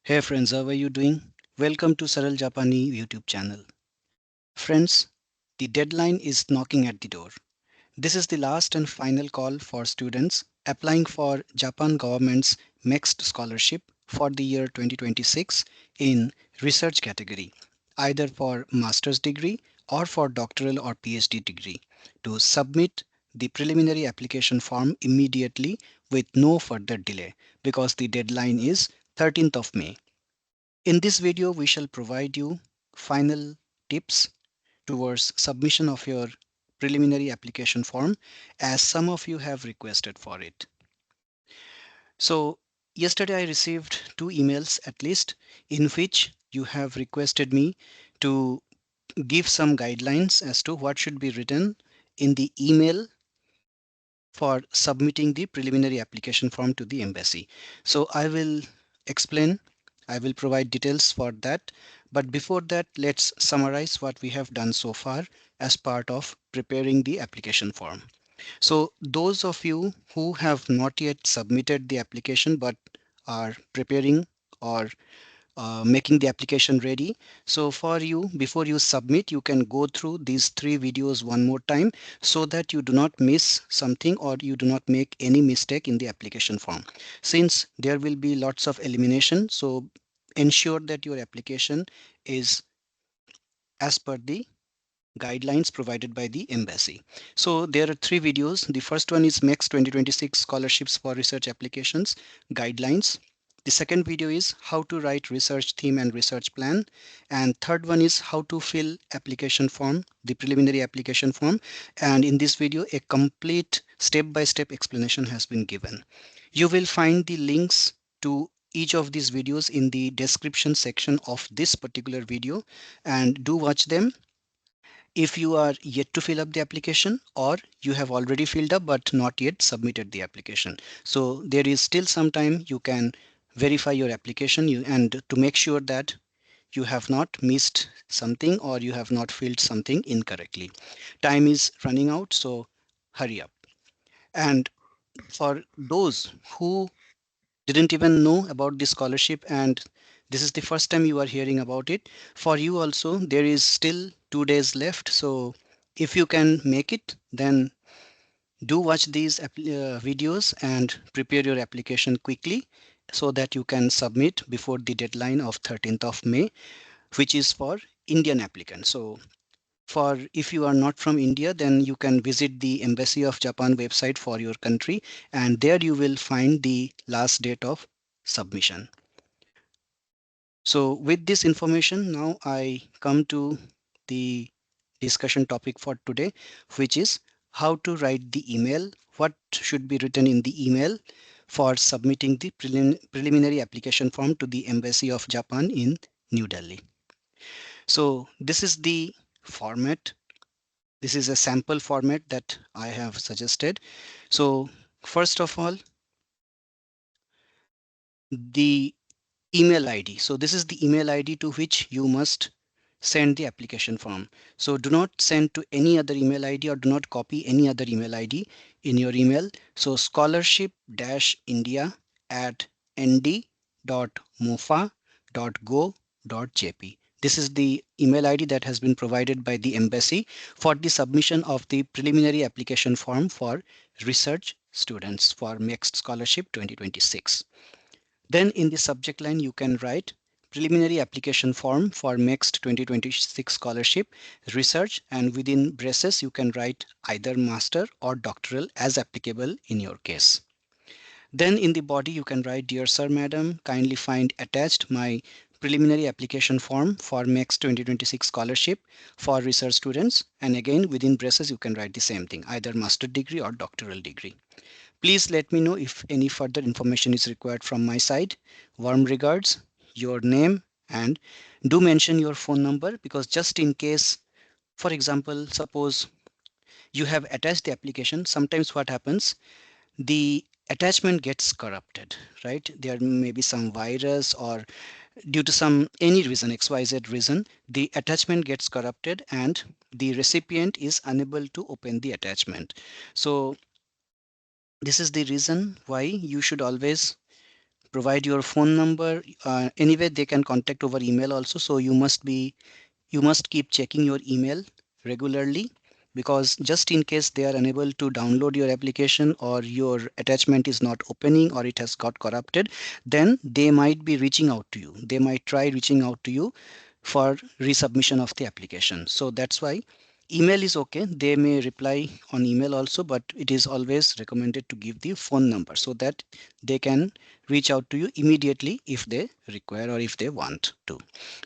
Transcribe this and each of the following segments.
Hey friends, how are you doing? Welcome to Saral Japani YouTube channel. Friends, the deadline is knocking at the door. This is the last and final call for students applying for Japan government's MEXT scholarship for the year 2026 in research category, either for master's degree or for doctoral or PhD degree, to submit the preliminary application form immediately with no further delay because the deadline is 13th of May. In this video, we shall provide you final tips towards submission of your preliminary application form as some of you have requested for it. So yesterday I received two emails at least in which you have requested me to give some guidelines as to what should be written in the email for submitting the preliminary application form to the embassy. So I will explain, I will provide details for that. But before that, let's summarize what we have done so far as part of preparing the application form. So those of you who have not yet submitted the application but are preparing or making the application ready. So for you, before you submit, you can go through these three videos one more time so that you do not miss something or you do not make any mistake in the application form. Since there will be lots of elimination, so ensure that your application is as per the guidelines provided by the embassy. So there are three videos. The first one is MEXT 2026 Scholarships for Research Applications Guidelines. The second video is how to write research theme and research plan. And third one is how to fill application form, the preliminary application form. And in this video, a complete step-by-step explanation has been given. You will find the links to each of these videos in the description section of this particular video, and do watch them if you are yet to fill up the application or you have already filled up but not yet submitted the application. So there is still some time you can verify your application and to make sure that you have not missed something or you have not filled something incorrectly. Time is running out, so hurry up. And for those who didn't even know about this scholarship and this is the first time you are hearing about it, for you also there is still 2 days left. So if you can make it, then do watch these videos and prepare your application quickly so that you can submit before the deadline of 13th of May, which is for Indian applicants. So for if you are not from India, then you can visit the Embassy of Japan website for your country, and there you will find the last date of submission. So with this information, now I come to the discussion topic for today, which is how to write the email, what should be written in the email for submitting the preliminary application form to the Embassy of Japan in New Delhi. So this is the format. This is a sample format that I have suggested. So first of all, the email ID. So this is the email ID to which you must send the application form. So do not send to any other email ID or do not copy any other email ID in your email. So scholarship-india@nd.mofa.go.jp. This is the email ID that has been provided by the embassy for the submission of the preliminary application form for research students for MEXT Scholarship 2026. Then in the subject line, you can write preliminary application form for MEXT 2026 scholarship research, and within braces, you can write either master or doctoral as applicable in your case. Then in the body, you can write, Dear Sir, Madam, kindly find attached my preliminary application form for MEXT 2026 scholarship for research students. And again, within braces, you can write the same thing, either master degree or doctoral degree. Please let me know if any further information is required from my side. Warm regards, your name, and do mention your phone number, because just in case, for example, suppose you have attached the application, sometimes what happens, the attachment gets corrupted, right? There may be some virus or due to some any reason, XYZ reason, the attachment gets corrupted and the recipient is unable to open the attachment. So this is the reason why you should always provide your phone number. Anyway, they can contact over email also. So you must keep checking your email regularly, because just in case they are unable to download your application, or your attachment is not opening, or it has got corrupted, then they might be reaching out to you. They might try reaching out to you for resubmission of the application. So that's why email is okay. They may reply on email also, but it is always recommended to give the phone number so that they can reach out to you immediately if they require or if they want to.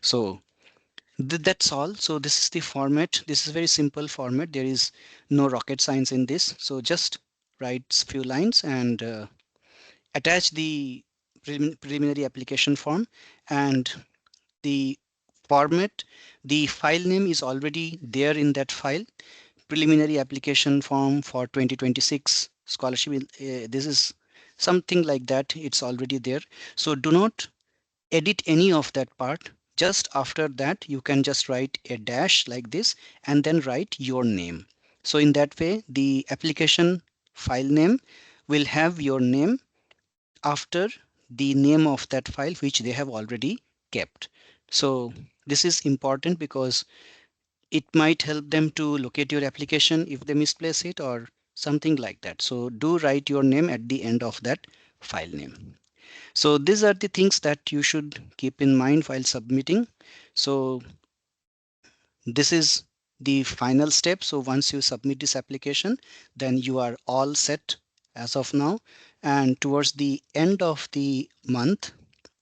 So that's all. So this is the format. This is very simple format. There is no rocket science in this. So just write few lines and attach the preliminary application form, and the format, the file name is already there in that file. Preliminary application form for 2026 scholarship. This is something like that. It's already there. So do not edit any of that part. Just after that, you can just write a dash like this and then write your name. So in that way, the application file name will have your name after the name of that file which they have already kept. So this is important because it might help them to locate your application if they misplace it or something like that. So do write your name at the end of that file name. So these are the things that you should keep in mind while submitting. So this is the final step. So once you submit this application, then you are all set as of now. And towards the end of the month,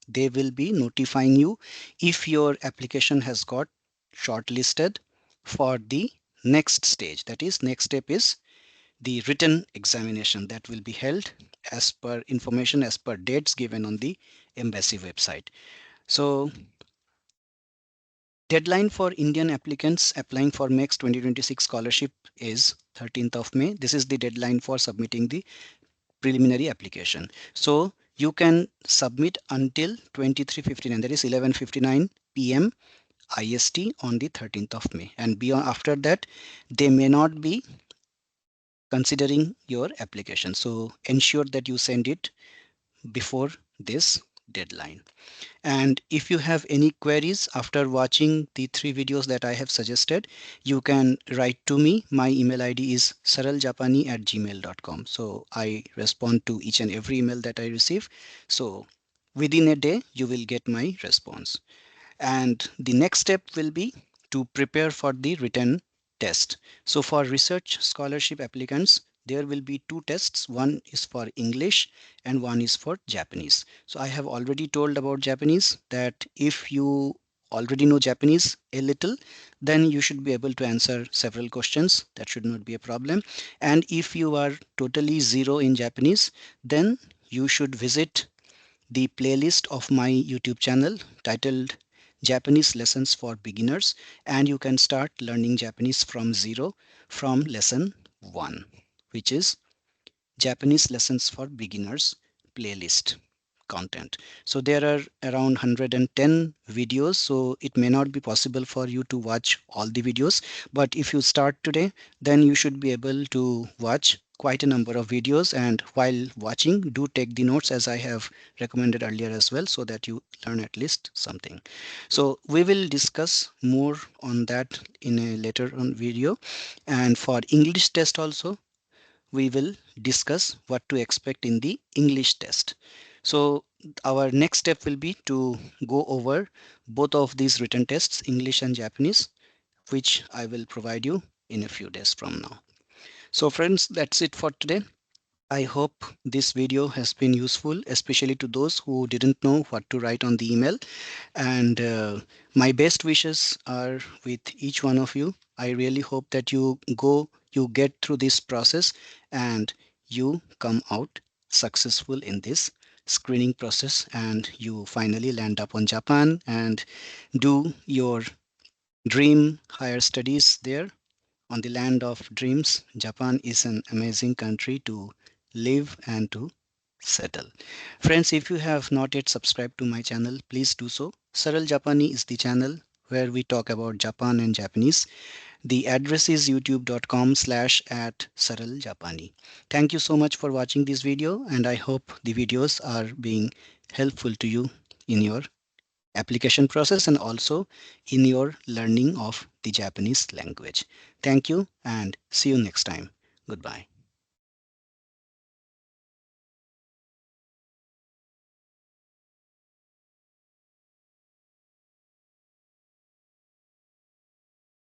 they will be notifying you if your application has got shortlisted for the next stage. That is, next step is the written examination that will be held as per information, as per dates given on the embassy website. So deadline for Indian applicants applying for MEXT 2026 scholarship is 13th of May. This is the deadline for submitting the preliminary application. So you can submit until 23:59, that is 11:59 p.m. IST on the 13th of May. And beyond after that, they may not be considering your application. So ensure that you send it before this deadline. And if you have any queries after watching the 3 videos that I have suggested, you can write to me. My email ID is saraljapani@gmail.com. So I respond to each and every email that I receive. So within a day, you will get my response. And the next step will be to prepare for the written test. So for research scholarship applicants, there will be 2 tests. One is for English and one is for Japanese. So I have already told about Japanese, that if you already know Japanese a little, then you should be able to answer several questions. That should not be a problem. And if you are totally zero in Japanese, then you should visit the playlist of my YouTube channel titled Japanese Lessons for Beginners, and you can start learning Japanese from zero from lesson 1, which is Japanese Lessons for Beginners playlist content. So there are around 110 videos, so it may not be possible for you to watch all the videos, but if you start today, then you should be able to watch quite a number of videos, and while watching, do take the notes as I have recommended earlier as well, so that you learn at least something. So we will discuss more on that in a later on video. And for English test also, we will discuss what to expect in the English test. So our next step will be to go over both of these written tests, English and Japanese, which I will provide you in a few days from now. So friends, that's it for today. I hope this video has been useful, especially to those who didn't know what to write on the email. And my best wishes are with each one of you. I really hope that you get through this process and you come out successful in this screening process, and you finally land up on Japan and do your dream higher studies there on the land of dreams. Japan is an amazing country to live and to settle. Friends, if you have not yet subscribed to my channel, please do so. Saral Japani is the channel where we talk about Japan and Japanese. The address is youtube.com/@saraljapani. Thank you so much for watching this video, and I hope the videos are being helpful to you in your application process and also in your learning of the Japanese language. Thank you and see you next time. Goodbye.